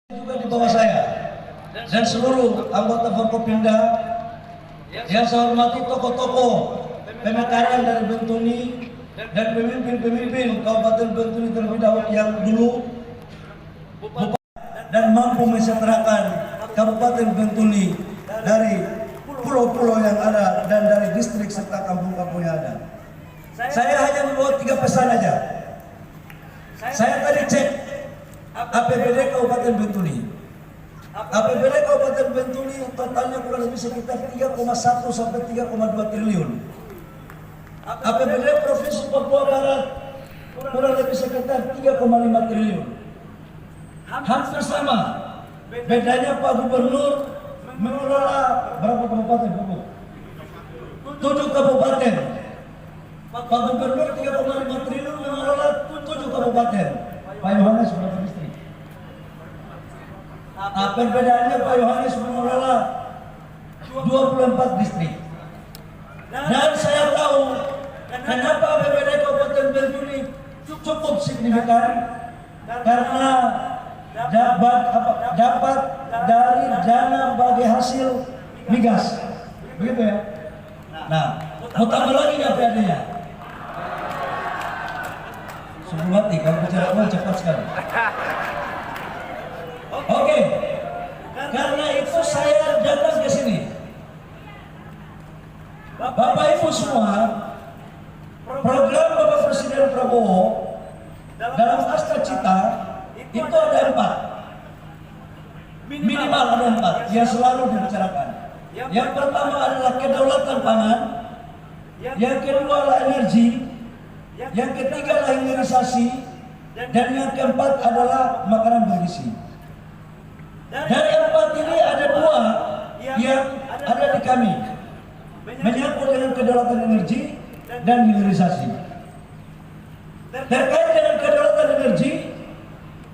Juga di bawah saya dan seluruh anggota Forkopimda yang saya hormati, tokoh-tokoh pemekaran dari Bentuni dan pemimpin-pemimpin Kabupaten Bentuni terlebih dahulu yang dulu dan mampu mensejahterakan Kabupaten Bentuni dari pulau-pulau yang ada dan dari distrik serta kampung-kampung yang ada. Saya hanya membawa 3 pesan aja. Saya tadi cek APBD Kabupaten Bentuni. APBD Kabupaten Bentuni totalnya kurang lebih sekitar 3,1 sampai 3,2 triliun. APBD Provinsi Papua Barat kurang lebih sekitar 3,5 triliun. Hampir sama. Bedanya Pak Gubernur mengelola berapa kabupaten, Bu? 7 kabupaten. Pak Gubernur 3,5 triliun mengelola 7 kabupaten. Pak Yohanes berapa distrik? Perbedaannya Pak Yohanes mengelola 24 distrik. Dan saya tahu kenapa APBD Kabupaten Bentuni cukup signifikan, karena dapat dari dana bagi hasil migas, begitu ya. Nah, mau tambah lagi nggak PAD-nya? Sebelum mati, kalau bicara uang cepat sekali. Oke, karena itu saya datang ke sini. Bapak Ibu semua, program Bapak Presiden Prabowo dalam Astra Cita itu ada 4, minimal ada 4 yang selalu dibicarakan. Yang pertama adalah kedaulatan pangan, yang kedua adalah energi, yang ketiga adalah hilirisasi, dan yang keempat adalah makanan bergizi. Dari 4 ini ada 2 yang ada di kami, menyangkut dengan kedaulatan energi dan hilirisasi. Terkait dengan kedaulatan energi,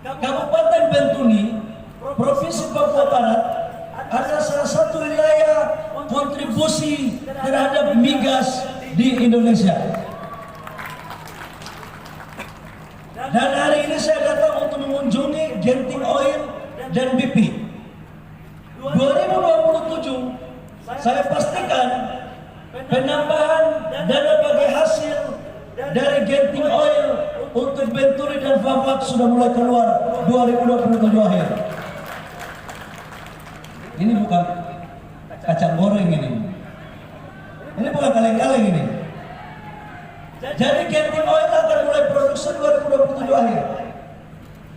Kabupaten Bentuni, Provinsi Papua Barat adalah salah satu wilayah kontribusi terhadap migas di Indonesia. Dan hari ini saya datang untuk mengunjungi Genting Oil dan BP. 2027 saya pastikan penambahan dana bagi hasil dari Genting Oil untuk Bentuni dan Fafak sudah mulai keluar 2027 akhir. Ini bukan kacang goreng ini. Ini bukan kaleng-kaleng ini. Jadi Genting Oil akan mulai produksi 2027 akhir.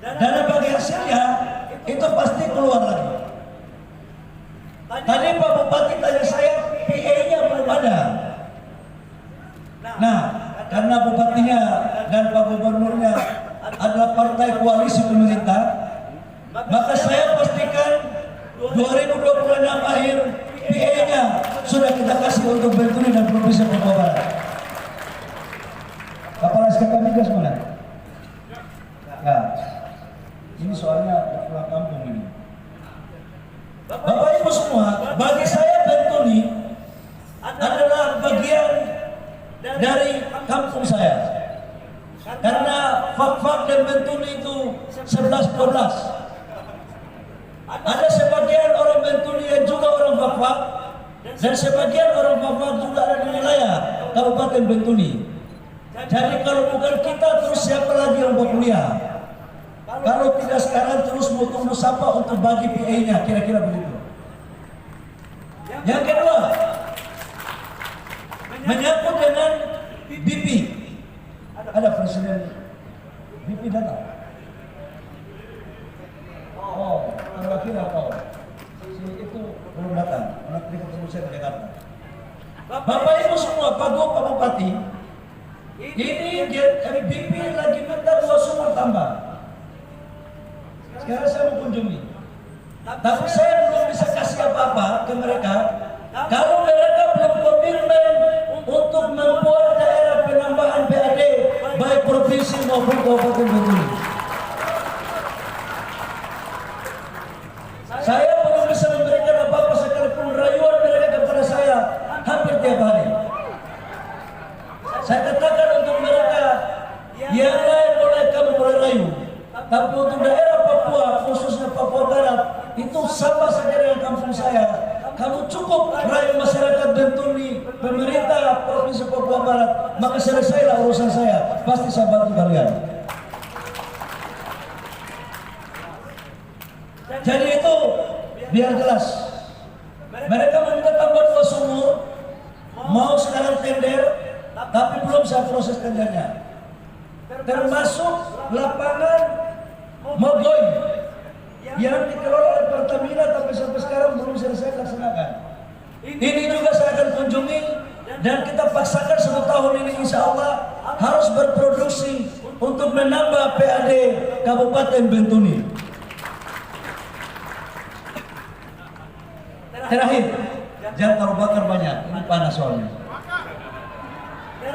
Dana bagi hasilnya itu pasti keluar lagi. Tadi Pak Bupati tanya saya, PA-nya belum ada. Nah, karena Bupatinya dan Pak Gubernurnya adalah partai koalisi pemerintah, maka saya pastikan 2026 akhir PA-nya sudah kita kasih untuk Bentuni dan Provinsi Papua Barat. Kepala SKK Migas mana? Ya, ini soalnya pulang kampung ini. Bapak Ibu semua, bagi saya Bentuni adalah bagian dari kampung saya. Karena Fak-Fak dan Bentuni itu 11-12. Ada sebagian orang Bentuni yang juga orang Fak-Fak, dan sebagian orang Fak-Fak juga ada di wilayah Kabupaten Bentuni. Jadi kalau bukan kita, terus siapa lagi yang mau kuliah? Kalau tidak sekarang, terus mau tunggu siapa untuk bagi PA-nya, kira-kira begitu. Yang kedua, menyangkut dengan BP. Ada Presiden BP datang. Oh, kira-kira kau si itu belum datang. Nanti ketemu saya di Jakarta. Bapak Ibu semua, Pak Bupati, ini BP lagi minta 2 sumur tambah. Sekarang saya mau kunjungi, tapi saya belum bisa kasih apa-apa ke mereka kalau mereka belum komitmen untuk membuat daerah penambahan PAD baik provinsi maupun kabupaten Bentuni. Saya belum bisa memberikan apa-apa sekalipun rayuan mereka kepada saya hampir tiap hari. Saya katakan untuk mereka, yang lain boleh kamu boleh rayu, tapi untuk daerah Papua, khususnya Papua untuk sama saja dengan kampung saya. Kalau cukup rakyat masyarakat Bentuni, pemerintah Provinsi Papua Barat, maka selesailah urusan saya. Pasti saya bantu kalian. Jadi itu biar jelas. Mereka meminta tambah 2 sumur, mau sekarang tender, tapi belum saya proses tendernya. Termasuk lapangan Mogoy yang dikelola oleh Pertamina tapi sampai sekarang belum selesai dilaksanakan. Ini juga saya akan kunjungi dan kita paksakan 1 tahun ini insya Allah harus berproduksi untuk menambah PAD Kabupaten Bentuni. Terakhir, jangan terlalu bakar banyak, ini panas soalnya.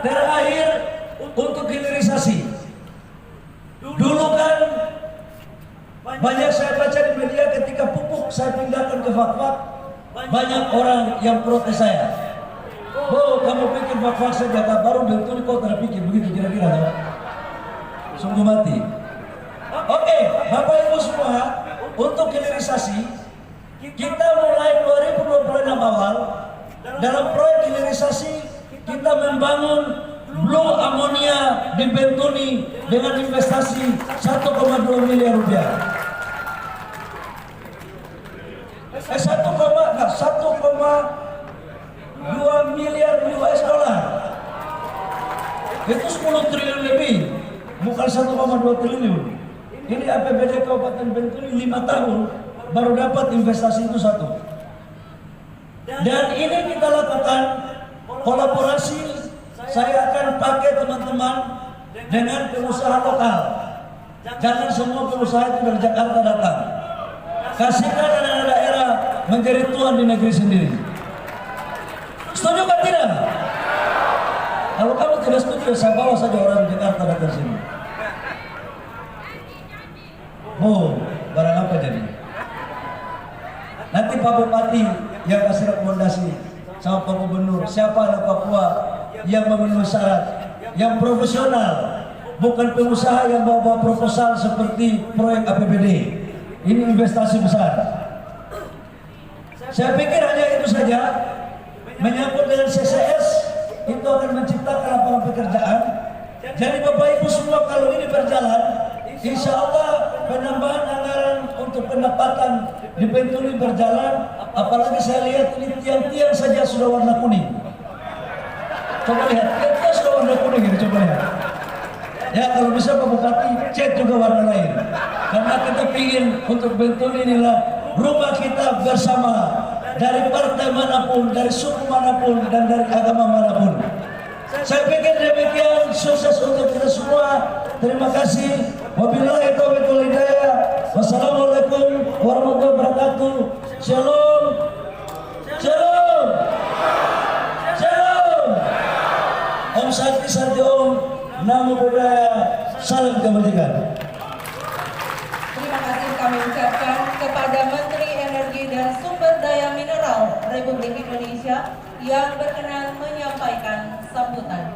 Terakhir, untuk hilirisasi. Dulu kan banyak saya baca di media ketika pupuk saya pindahkan ke Fak-Fak, banyak orang yang protes saya. Oh, kamu pikir Fak-Fak saja, baru Bentuni kau terpikir begitu kira-kira. Sungguh mati. Oke, Bapak Ibu semua, untuk hilirisasi kita mulai 2026 awal dalam proyek hilirisasi kita membangun blue ammonia di Bentuni dengan investasi 1,2 miliar rupiah. 1,2 miliar US dollar. Itu 10 triliun lebih, bukan 1,2 triliun. Ini APBD Kabupaten Bentuni 5 tahun baru dapat investasi itu 1. Dan ini kita lakukan kolaborasi. Saya akan pakai teman-teman dengan pengusaha lokal. Jangan semua pengusaha itu dari Jakarta datang. Kasihkan anak-anak daerah menjadi tuan di negeri sendiri. Setuju kan tidak? Kalau kamu tidak setuju, saya bawa saja orang Jakarta datang sini. Oh, barang apa jadi? Nanti Pak Bupati yang kasih rekomendasi sama Pak Gubernur, siapa anak Papua yang memenuhi syarat, yang profesional, bukan pengusaha yang bawa proposal seperti proyek APBD. Ini investasi besar. Saya pikir hanya itu saja. Menyangkut dengan CCS, itu akan menciptakan lapangan pekerjaan. Jadi Bapak Ibu semua, kalau ini berjalan, insya Allah penambahan anggaran untuk pendapatan di Bentuni berjalan. Apalagi saya lihat ini tiang-tiang saja sudah warna kuning. Coba lihat, tiang-tiang sudah warna kuning ini, coba lihat. Ya kalau bisa Pak Bupati cat juga warna lain. Karena kita ingin untuk Bentuni inilah rumah kita bersama. Dari partai manapun, dari suku manapun, dan dari agama manapun. Saya pikir demikian, sukses untuk kita semua. Terima kasih. Wabillahi taufiq wal hidayah. Wassalamualaikum warahmatullahi wabarakatuh. Shalom. Shalom. Shalom. Om Santi Santi Om. Namo Buddhaya. Salam kebajikan. Terima kasih kami ucapkan kepada Menteri Energi dan Sumber Daya Mineral Republik Indonesia yang berkenan menyampaikan sambutan.